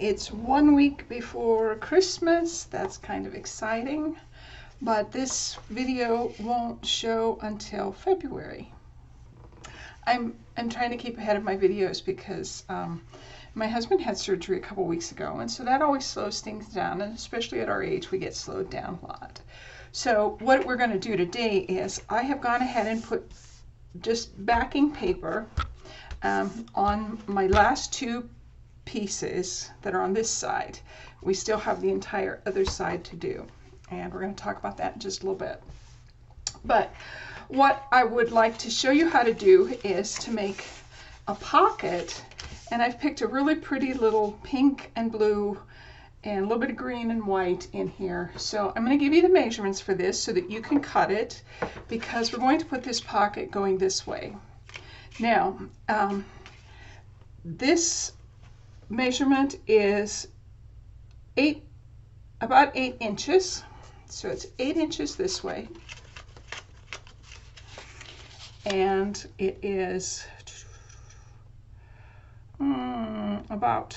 It's 1 week before Christmas. That's kind of exciting, but this video won't show until February. I'm trying to keep ahead of my videos because my husband had surgery a couple weeks ago, and so that always slows things down, and especially at our age we get slowed down a lot. So what we're going to do today is I have gone ahead and put just backing paper on my last two pieces that are on this side. We still have the entire other side to do, and we're going to talk about that in just a little bit. But what I would like to show you how to do is to make a pocket, and I've picked a really pretty little pink and blue and a little bit of green and white in here. So I'm going to give you the measurements for this so that you can cut it, because we're going to put this pocket going this way. Now, this measurement is about 8 inches. So it's 8 inches this way. And it is about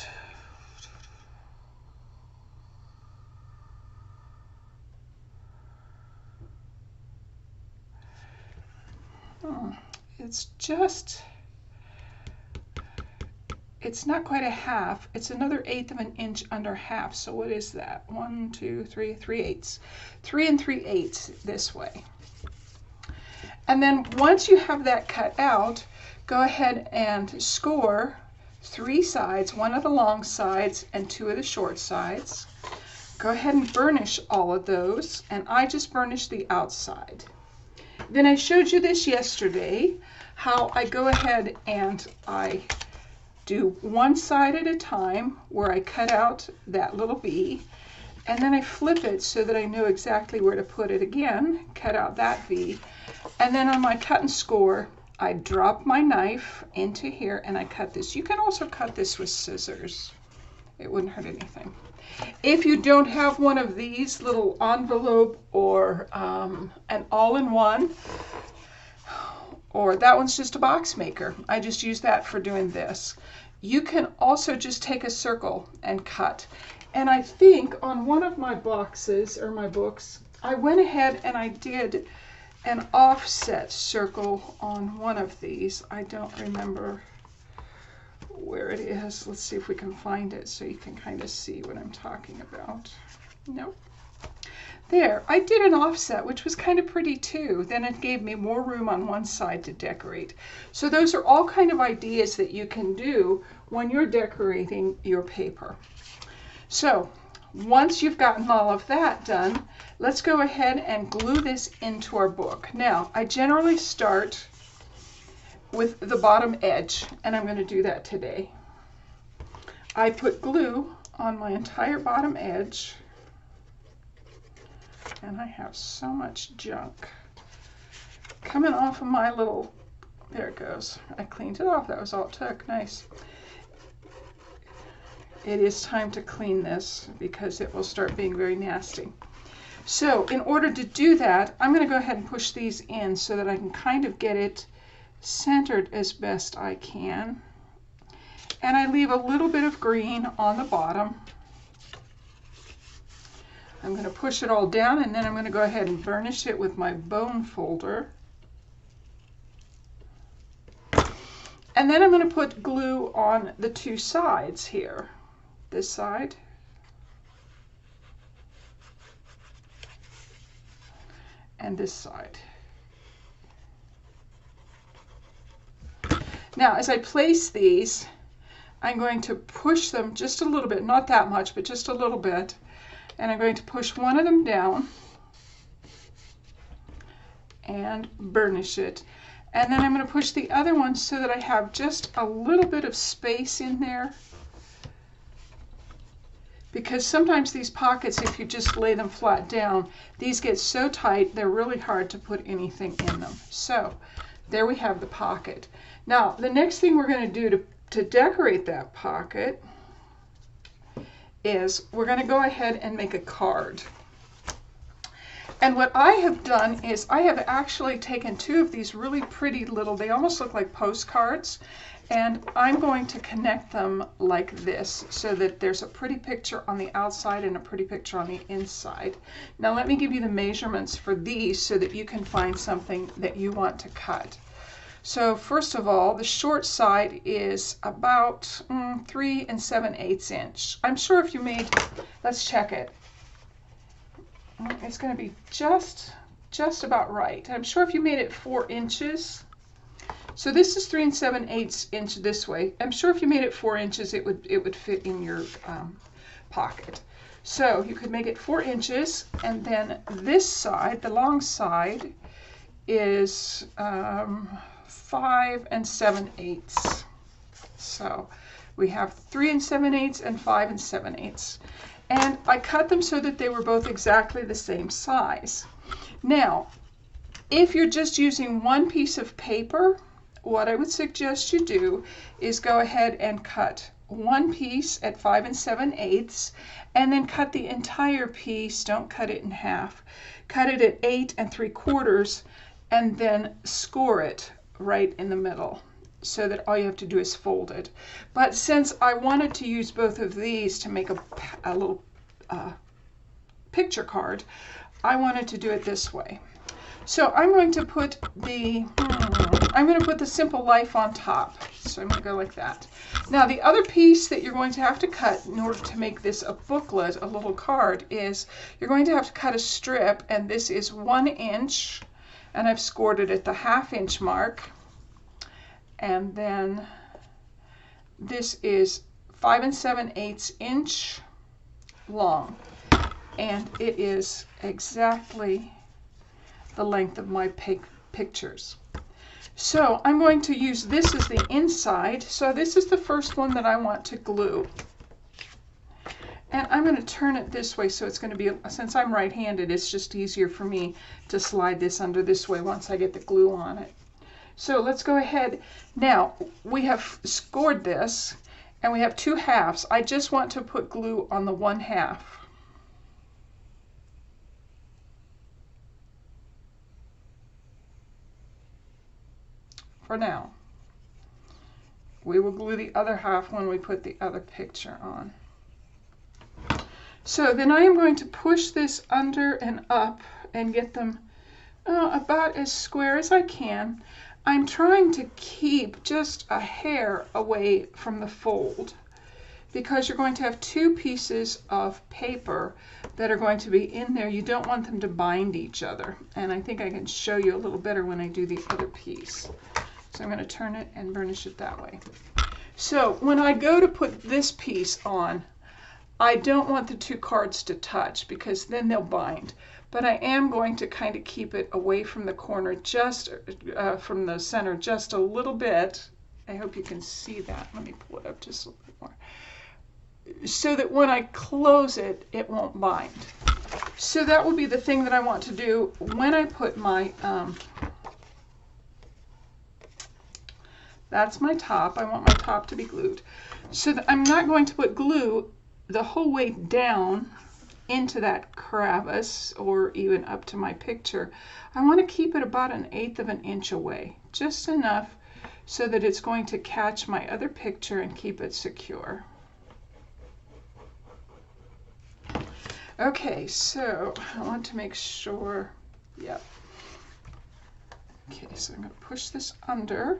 it's not quite a half. It's another 1/8 of an inch under half. So what is that? 1, 2, 3, 3/8. 3 3/8 this way. And then once you have that cut out, go ahead and score 3 sides, 1 of the long sides and 2 of the short sides. Go ahead and burnish all of those, and I just burnished the outside. Then I showed you this yesterday, how I go ahead and I do one side at a time where I cut out that little V, and then I flip it so that I know exactly where to put it again, cut out that V, and then on my cut and score, I drop my knife into here and I cut this. You can also cut this with scissors. It wouldn't hurt anything. If you don't have one of these little envelope or an all-in-one, or that one's just a box maker, I just use that for doing this. You can also just take a circle and cut. And I think on one of my boxes or my books, I went ahead and I did an offset circle on one of these. I don't remember where it is. Let's see if we can find it so you can kind of see what I'm talking about. Nope. There, I did an offset, which was kind of pretty too. Then it gave me more room on one side to decorate. So those are all kind of ideas that you can do when you're decorating your paper. So once you've gotten all of that done, let's go ahead and glue this into our book. Now, I generally start with the bottom edge, and I'm going to do that today. I put glue on my entire bottom edge, and I have so much junk coming off of my little, there it goes. I cleaned it off. That was all it took. Nice. It is time to clean this because it will start being very nasty. So in order to do that, I'm going to go ahead and push these in so that I can kind of get it centered as best I can. And I leave a little bit of green on the bottom. I'm going to push it all down, and then I'm going to go ahead and burnish it with my bone folder. And then I'm going to put glue on the 2 sides here. This side and this side. Now, as I place these, I'm going to push them just a little bit, not that much, but just a little bit. And I'm going to push one of them down and burnish it. And then I'm going to push the other one so that I have just a little bit of space in there. Because sometimes these pockets, if you just lay them flat down, these get so tight, they're really hard to put anything in them. So there we have the pocket. Now, the next thing we're going to do to decorate that pocket is we're going to go ahead and make a card. And what I have done is I have actually taken 2 of these really pretty little, they almost look like postcards, And I'm going to connect them like this so that there's a pretty picture on the outside and a pretty picture on the inside. Now let me give you the measurements for these so that you can find something that you want to cut. So first of all, the short side is about 3 7/8 inch. I'm sure if you made, let's check it. It's going to be just about right. I'm sure if you made it 4 inches, so this is 3 7/8 inch this way. I'm sure if you made it 4 inches, it would fit in your pocket. So you could make it 4 inches, and then this side, the long side, is 5 7/8. So we have 3 7/8 and 5 7/8. And I cut them so that they were both exactly the same size. Now, if you're just using one piece of paper, what I would suggest you do is go ahead and cut one piece at 5 7/8 and then cut the entire piece. Don't cut it in half. Cut it at 8 3/4 and then score it right in the middle so that all you have to do is fold it. But since I wanted to use both of these to make a little picture card, I wanted to do it this way. So I'm going to put the Simple Life on top. So I'm going to go like that. Now the other piece that you're going to have to cut in order to make this a booklet, a little card, is you're going to have to cut a strip, and this is 1 inch, and I've scored it at the 1/2 inch mark. And then this is 5 7/8 inch long, and it is exactly the length of my pictures. So I'm going to use this as the inside. So this is the first one that I want to glue. And I'm going to turn it this way, so it's going to be, since I'm right-handed, it's just easier for me to slide this under this way once I get the glue on it. So let's go ahead. Now, we have scored this, and we have 2 halves. I just want to put glue on the 1/2. For now. We will glue the other half when we put the other picture on. So then I am going to push this under and up and get them about as square as I can. I'm trying to keep just a hair away from the fold because you're going to have 2 pieces of paper that are going to be in there. You don't want them to bind each other, and I think I can show you a little better when I do the other piece. So I'm going to turn it and burnish it that way. So when I go to put this piece on, I don't want the 2 cards to touch because then they'll bind. But I am going to kind of keep it away from the corner, just from the center, just a little bit. I hope you can see that. Let me pull it up just a little bit more. So that when I close it, it won't bind. So that will be the thing that I want to do when I put my, that's my top. I want my top to be glued. So that I'm not going to put glue the whole way down into that crevice or even up to my picture. I want to keep it about 1/8 inch away, just enough so that it's going to catch my other picture and keep it secure. Okay, so I want to make sure, yep. Okay, so I'm going to push this under,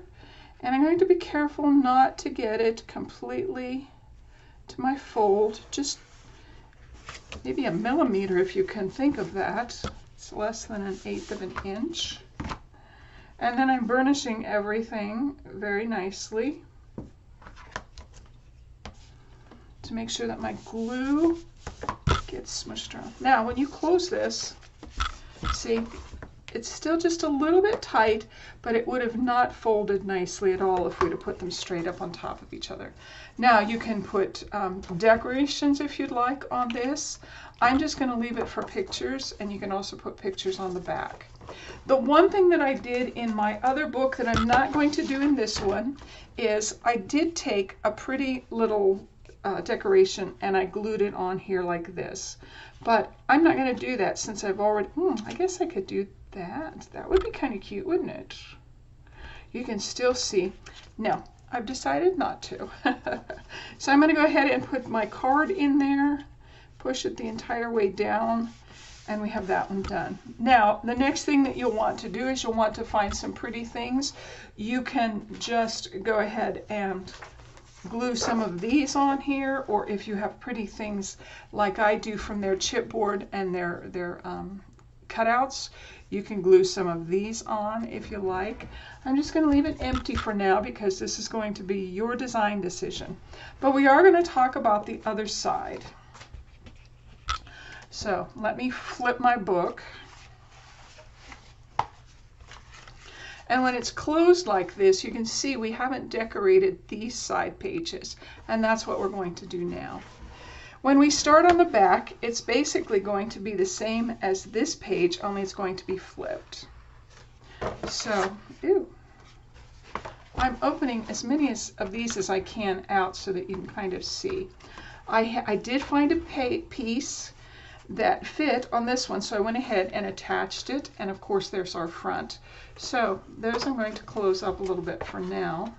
and I'm going to be careful not to get it completely to my fold, just maybe 1 millimeter if you can think of that. It's less than 1/8 inch. And then I'm burnishing everything very nicely to make sure that my glue gets smushed around. Now when you close this, see, it's still just a little bit tight, but it would have not folded nicely at all if we'd have put them straight up on top of each other. Now you can put decorations if you'd like on this. I'm just going to leave it for pictures, and you can also put pictures on the back. The one thing that I did in my other book that I'm not going to do in this one is I did take a pretty little decoration and I glued it on here like this. But I'm not going to do that since I've already, I guess I could do that. That would be kind of cute, wouldn't it? You can still see. No, I've decided not to. So I'm going to go ahead and put my card in there, push it the entire way down, and we have that one done. Now, the next thing that you'll want to do is you'll want to find some pretty things. You can just go ahead and glue some of these on here, or if you have pretty things like I do from their chipboard and their cutouts, you can glue some of these on if you like. I'm just going to leave it empty for now because this is going to be your design decision. But we are going to talk about the other side. So let me flip my book. And when it's closed like this, you can see we haven't decorated these side pages, and that's what we're going to do now. When we start on the back, it's basically going to be the same as this page, only it's going to be flipped. So, I'm opening as many of these as I can out so that you can kind of see. I did find a piece that fit on this one, so I went ahead and attached it, and of course there's our front. So those I'm going to close up a little bit for now.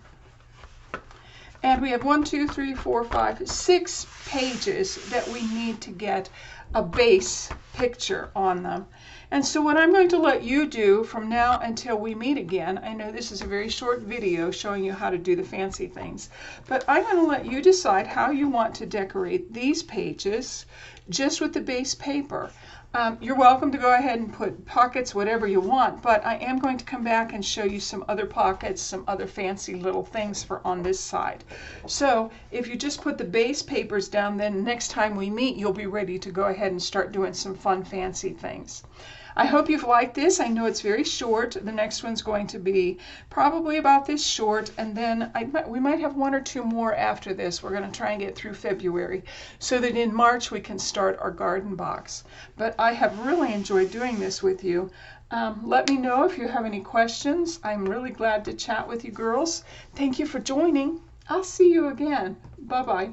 And we have 1, 2, 3, 4, 5, 6 pages that we need to get a base picture on them. And so what I'm going to let you do from now until we meet again, I know this is a very short video showing you how to do the fancy things, but I'm going to let you decide how you want to decorate these pages just with the base paper. You're welcome to go ahead and put pockets, whatever you want, but I am going to come back and show you some other pockets, some other fancy little things for on this side. So if you just put the base papers down, then next time we meet, you'll be ready to go ahead and start doing some fun, fancy things. I hope you've liked this. I know it's very short. The next one's going to be probably about this short, and then we might have 1 or 2 more after this. We're going to try and get through February so that in March we can start our garden box. But I have really enjoyed doing this with you. Let me know if you have any questions. I'm really glad to chat with you girls. Thank you for joining. I'll see you again. Bye-bye.